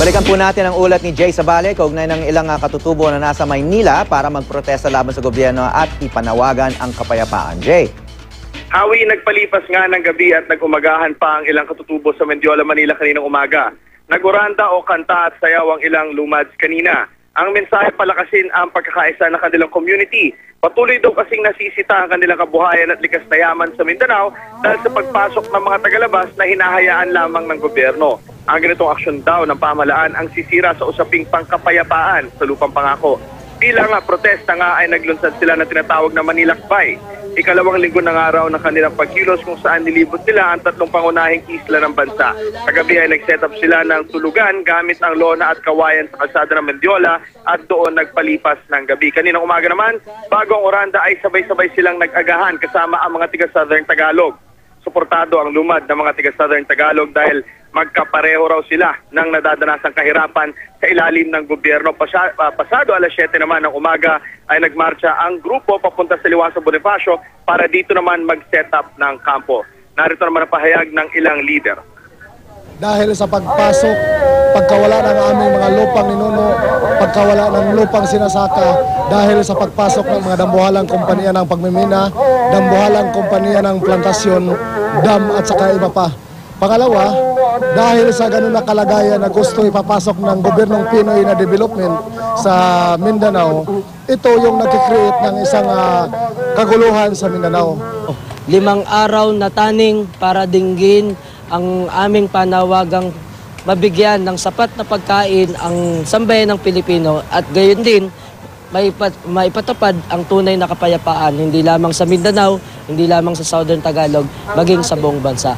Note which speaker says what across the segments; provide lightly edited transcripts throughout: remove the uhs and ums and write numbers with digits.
Speaker 1: Balikan po natin ang ulat ni Jay Sabale kaugnay ng ilang katutubo na nasa Maynila para magprotesta laban sa gobyerno at ipanawagan ang kapayapaan. Jay.
Speaker 2: Hawi, nagpalipas nga ng gabi at nag-umagahan pa ang ilang katutubo sa Mendiola, Manila kaninang umaga. Naguranda o kanta at sayaw ang ilang lumads kanina. Ang mensahe palakasin ang pagkakaisa ng kanilang community. Patuloy daw kasing nasisita ang kanilang kabuhayan at likas na yaman sa Mindanao dahil sa pagpasok ng mga tagalabas na hinahayaan lamang ng gobyerno. Ang ganitong aksyon daw ng pamahalaan ang sisira sa usaping pangkapayapaan sa lupang pangako. Bilang protesta nga ay naglunsad sila ng tinatawag na Manilakbay. Ikalawang linggo ng araw ng kanilang pagkilos kung saan nilibot nila ang tatlong pangunahing isla ng bansa. Kagabi ay nag-set up sila ng tulugan gamit ang lona at kawayan sa kalsada ng Mendiola at doon nagpalipas ng gabi. Kaninang umaga naman, bago ang oranda ay sabay-sabay silang nag-agahan kasama ang mga taga-Southern Tagalog. Suportado ang lumad ng mga taga-Southern Tagalog dahil magkapareho raw sila ng nadadanasang kahirapan sa ilalim ng gobyerno. Pasado alas 7 naman ng umaga ay nagmarcha ang grupo papunta sa Liwasa Bonifacio para dito naman mag-set up ng kampo. Narito naman ang pahayag ng ilang leader.
Speaker 3: Dahil sa pagpasok, pagkawala ng aming mga lupang ninuno, pagkawala ng lupang sinasaka, dahil sa pagpasok ng mga dambuhalang kompanya ng pagmimina, dambuhalang kompanya ng plantasyon, dam at saka iba pa. Pangalawa, dahil sa ganun na kalagayan na gusto ipapasok ng gobyernong Pinoy na development sa Mindanao, ito yung nag-create ng isang kaguluhan sa Mindanao.
Speaker 4: 5 araw na taning para dinggin ang aming panawagang mabigyan ng sapat na pagkain ang sambayan ng Pilipino at gayon din maipatupad ang tunay na kapayapaan hindi lamang sa Mindanao, hindi lamang sa Southern Tagalog, maging sa buong bansa.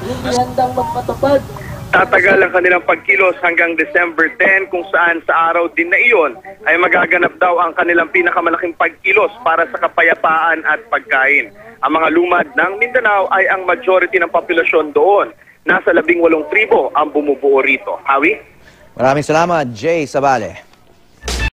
Speaker 2: Tatagal ang kanilang pagkilos hanggang December 10 kung saan sa araw din na iyon ay magaganap daw ang kanilang pinakamalaking pagkilos para sa kapayapaan at pagkain. Ang mga lumad ng Mindanao ay ang majority ng populasyon doon. Nasa 18 tribo ang bumubuo rito. Hawi?
Speaker 1: Maraming salamat, Jay Sabale.